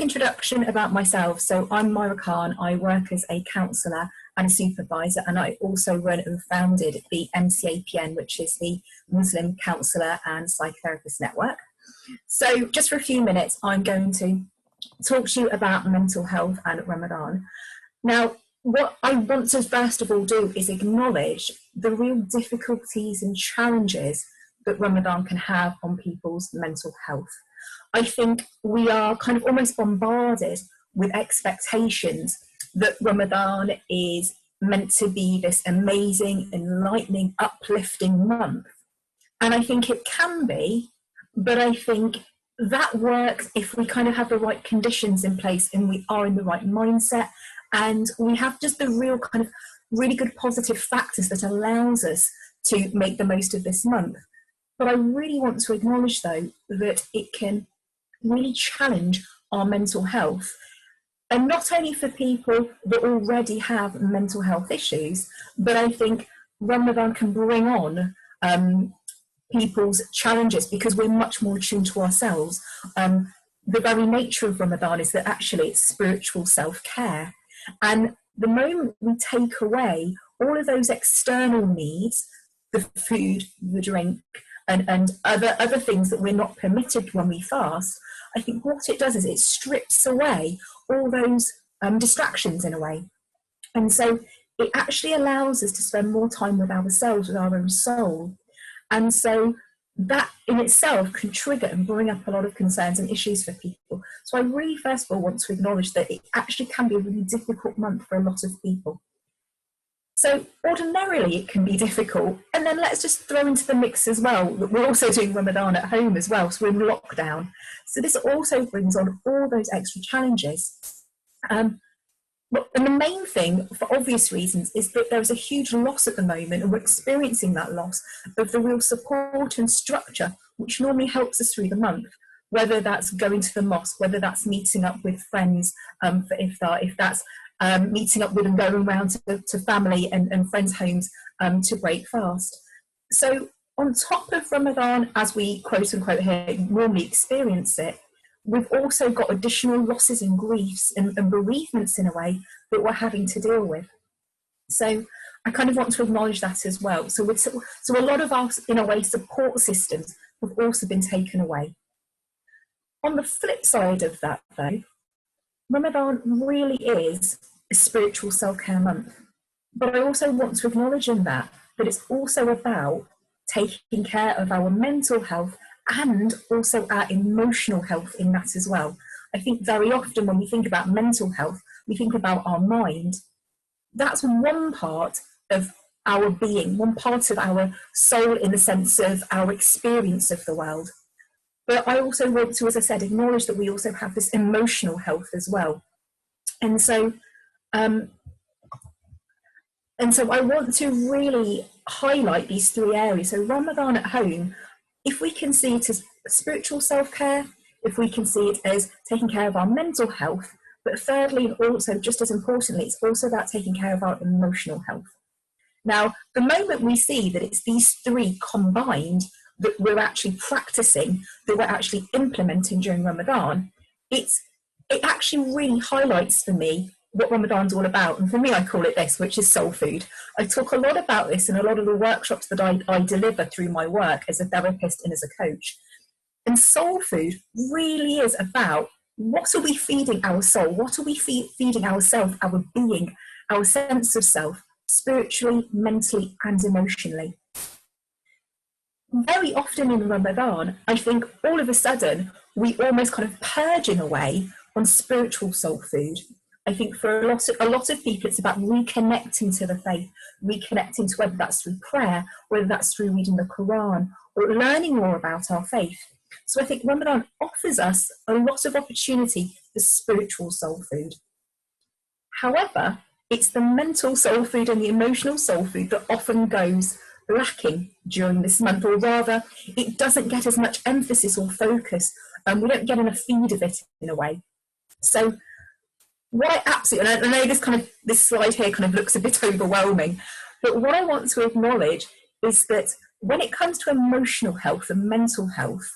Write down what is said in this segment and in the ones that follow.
introduction about myself. So I'm Myria Khan. I work as a counsellor and a supervisor, and I also run and founded the MCAPN, which is the Muslim Counsellor and Psychotherapist Network. So just for a few minutes, I'm going to talk to you about mental health and Ramadan. Now, what I want to first of all do is acknowledge the real difficulties and challenges that Ramadan can have on people's mental health. I think we are kind of almost bombarded with expectations that Ramadan is meant to be this amazing, enlightening, uplifting month. And I think it can be, but I think that works if we kind of have the right conditions in place and we are in the right mindset and we have just the real kind of really good positive factors that allows us to make the most of this month. But I really want to acknowledge, though, that it can really challenge our mental health. And not only for people that already have mental health issues, but I think Ramadan can bring on people's challenges because we're much more attuned to ourselves. The very nature of Ramadan is that actually it's spiritual self-care. And the moment we take away all of those external needs, the food, the drink, and other things that we're not permitted when we fast, I think what it does is it strips away all those distractions in a way. And so it actually allows us to spend more time with ourselves, with our own soul. And so that in itself can trigger and bring up a lot of concerns and issues for people. So I really, first of all, want to acknowledge that it actually can be a really difficult month for a lot of people. So ordinarily it can be difficult. And then let's just throw into the mix as well that we're also doing Ramadan at home as well. So we're in lockdown. So this also brings on all those extra challenges. And the main thing, for obvious reasons, is that there is a huge loss at the moment, and we're experiencing that loss of the real support and structure which normally helps us through the month, whether that's going to the mosque, whether that's meeting up with friends for iftar, if that's meeting up with and going around to family and friends' homes to break fast. So on top of Ramadan, as we quote unquote here normally experience it, we've also got additional losses and griefs and bereavements in a way that we're having to deal with. So I kind of want to acknowledge that as well. So a lot of our, in a way, support systems have also been taken away. On the flip side of that, though, Ramadan really is a spiritual self-care month. But I also want to acknowledge in that it's also about taking care of our mental health and also our emotional health in that as well. I think very often when we think about mental health, we think about our mind. That's one part of our being, one part of our soul in the sense of our experience of the world. But I also want to, as I said, acknowledge that we also have this emotional health as well. And so I want to really highlight these three areas. So Ramadan at home, if we can see it as spiritual self-care, if we can see it as taking care of our mental health, but thirdly, and also just as importantly, it's also about taking care of our emotional health. Now, the moment we see that it's these three combined that we're actually practicing, that we're actually implementing during Ramadan, it actually really highlights for me what Ramadan's all about. And for me, I call it this, which is soul food. I talk a lot about this in a lot of the workshops that I deliver through my work as a therapist and as a coach. And soul food really is about what are we feeding our soul? What are we feeding ourselves, our being, our sense of self, spiritually, mentally, and emotionally? Very often in Ramadan, I think all of a sudden we almost kind of purge in a way on spiritual soul food. I think for a lot of people, it's about reconnecting to the faith, reconnecting to whether that's through prayer, whether that's through reading the Quran, or learning more about our faith. So I think Ramadan offers us a lot of opportunity for spiritual soul food. However, it's the mental soul food and the emotional soul food that often goes lacking during this month, or rather, it doesn't get as much emphasis or focus. We don't get enough feed of it in a way. So what I absolutely, and I know this slide here kind of looks a bit overwhelming, but what I want to acknowledge is that when it comes to emotional health and mental health,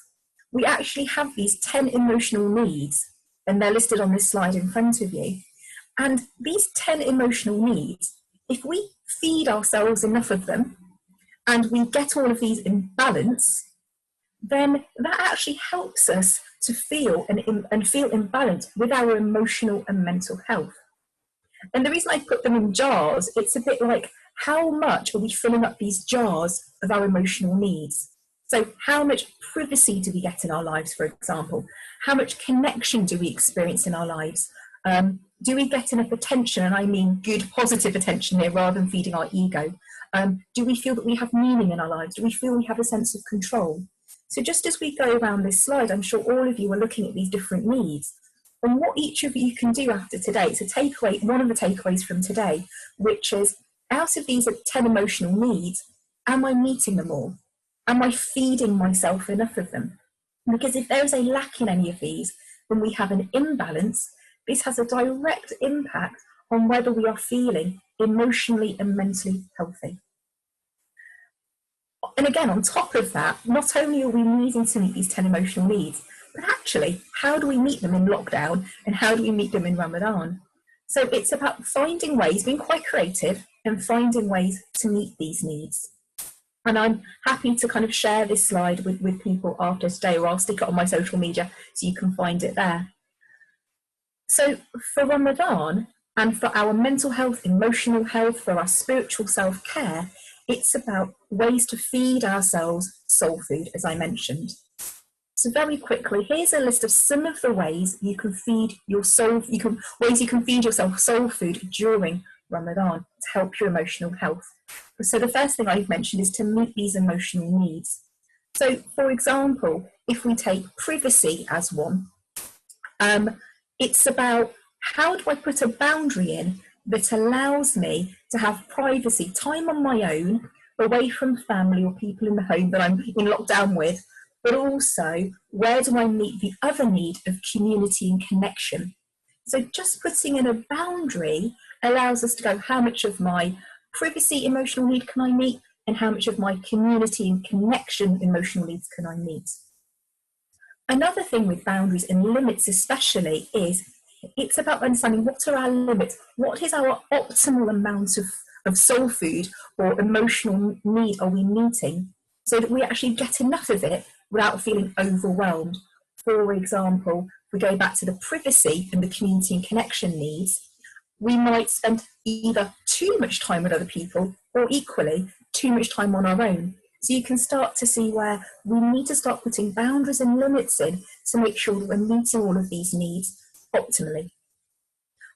we actually have these 10 emotional needs and they're listed on this slide in front of you. And these 10 emotional needs, if we feed ourselves enough of them and we get all of these in balance, then that actually helps us to feel and feel in balance with our emotional and mental health. And the reason I put them in jars, it's a bit like, how much are we filling up these jars of our emotional needs? So how much privacy do we get in our lives, for example? How much connection do we experience in our lives? Do we get enough attention? And I mean good, positive attention here rather than feeding our ego. Do we feel that we have meaning in our lives? Do we feel we have a sense of control? So just as we go around this slide, I'm sure all of you are looking at these different needs. And what each of you can do after today, it's a takeaway, one of the takeaways from today, which is, out of these 10 emotional needs, am I meeting them all? Am I feeding myself enough of them? Because if there is a lack in any of these, then we have an imbalance. This has a direct impact on whether we are feeling emotionally and mentally healthy. And again, on top of that, not only are we needing to meet these 10 emotional needs, but actually, how do we meet them in lockdown and how do we meet them in Ramadan? So it's about finding ways, being quite creative and finding ways to meet these needs. And I'm happy to kind of share this slide with people after today, or I'll stick it on my social media so you can find it there. So for Ramadan and for our mental health, emotional health, for our spiritual self-care, it's about ways to feed ourselves soul food, as I mentioned. So very quickly, here's a list of some of the ways you can feed your soul, ways you can feed yourself soul food during Ramadan to help your emotional health. So the first thing I've mentioned is to meet these emotional needs. So for example, if we take privacy as one, it's about, how do I put a boundary in that allows me to have privacy, time on my own, away from family or people in the home that I'm in lockdown with, but also where do I meet the other need of community and connection? So just putting in a boundary allows us to go, how much of my privacy emotional need can I meet, and how much of my community and connection emotional needs can I meet? Another thing with boundaries and limits especially is, it's about understanding what are our limits, what is our optimal amount of soul food or emotional need are we meeting, so that we actually get enough of it without feeling overwhelmed. For example, if we go back to the privacy and the community and connection needs, we might spend either too much time with other people or equally too much time on our own. So you can start to see where we need to start putting boundaries and limits in to make sure that we're meeting all of these needs optimally.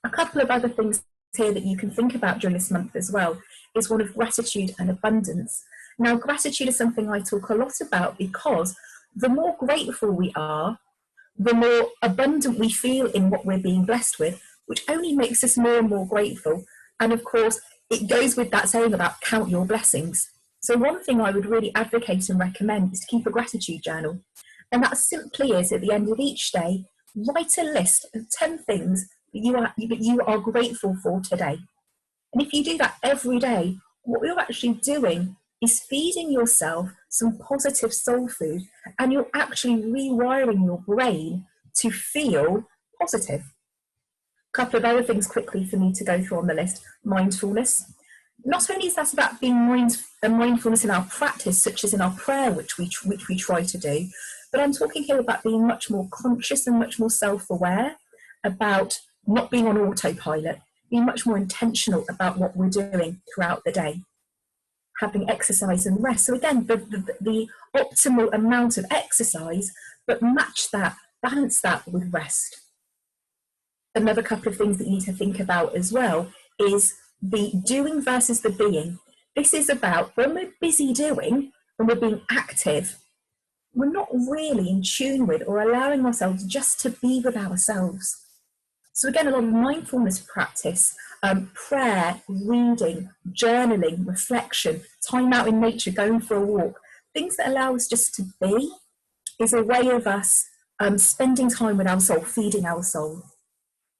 A couple of other things here that you can think about during this month as well is one of gratitude and abundance. Now, gratitude is something I talk a lot about because the more grateful we are, the more abundant we feel in what we're being blessed with, which only makes us more and more grateful. And of course, it goes with that saying about count your blessings. So one thing I would really advocate and recommend is to keep a gratitude journal. And that simply is, at the end of each day, write a list of 10 things that you are grateful for today. And if you do that every day, what you're actually doing is feeding yourself some positive soul food, and you're actually rewiring your brain to feel positive. A couple of other things quickly for me to go through on the list. Mindfulness. Not only is that about being mindfulness in our practice, such as in our prayer, which we try to do, but I'm talking here about being much more conscious and much more self-aware, about not being on autopilot, being much more intentional about what we're doing throughout the day. Having exercise and rest. So again, the optimal amount of exercise, but match that, balance that with rest. Another couple of things that you need to think about as well is the doing versus the being. This is about when we're busy doing, when we're being active, we're not really in tune with or allowing ourselves just to be with ourselves. So again, a lot of mindfulness practice, prayer, reading, journaling, reflection, time out in nature, going for a walk, things that allow us just to be, is a way of us spending time with our soul, feeding our soul.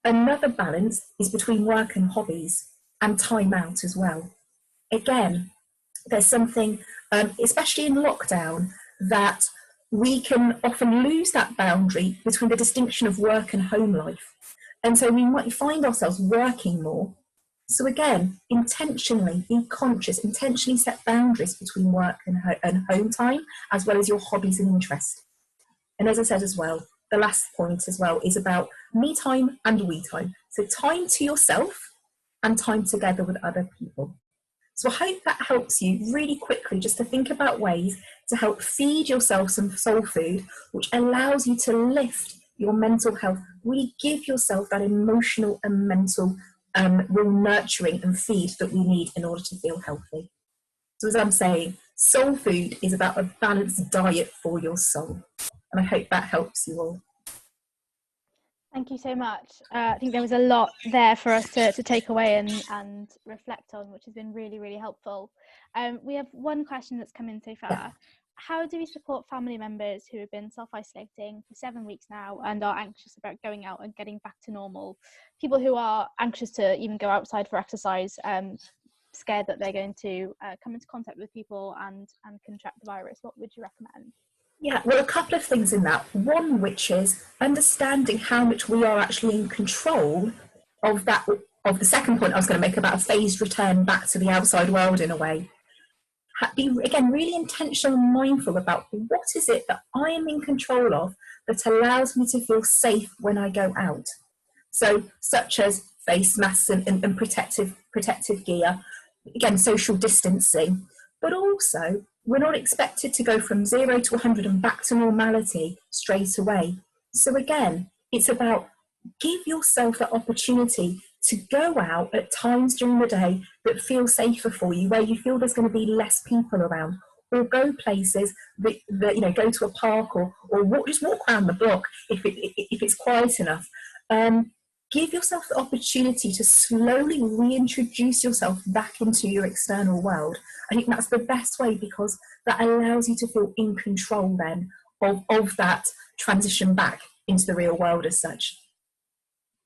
Another balance is between work and hobbies, and time out as well. Again, there's something, especially in lockdown, that we can often lose that boundary between the distinction of work and home life. And so we might find ourselves working more. So again, intentionally be conscious, intentionally set boundaries between work and home time, as well as your hobbies and interests. And as I said as well, the last point as well is about me time and we time. So time to yourself and time together with other people. So I hope that helps you really quickly just to think about ways to help feed yourself some soul food, which allows you to lift your mental health, really give yourself that emotional and mental real nurturing and feed that we need in order to feel healthy. So as I'm saying, soul food is about a balanced diet for your soul. And I hope that helps you all. Thank you so much. I think there was a lot there for us to take away and reflect on, which has been really, really helpful. We have one question that's come in so far. Yeah. How do we support family members who have been self-isolating for 7 weeks now and are anxious about going out and getting back to normal? People who are anxious to even go outside for exercise, scared that they're going to come into contact with people and contract the virus. What would you recommend? Yeah, well, a couple of things in that. One, which is understanding how much we are actually in control of that, of the second point I was going to make about a phased return back to the outside world in a way. Be, again, really intentional and mindful about what is it that I am in control of that allows me to feel safe when I go out. So, such as face masks and protective gear, again, social distancing, but also we're not expected to go from 0 to 100 and back to normality straight away. So again, it's about give yourself the opportunity to go out at times during the day that feel safer for you, where you feel there's going to be less people around, or go places that you know, go to a park or just walk around the block if it's quiet enough. Give yourself the opportunity to slowly reintroduce yourself back into your external world. I think that's the best way, because that allows you to feel in control then of that transition back into the real world as such.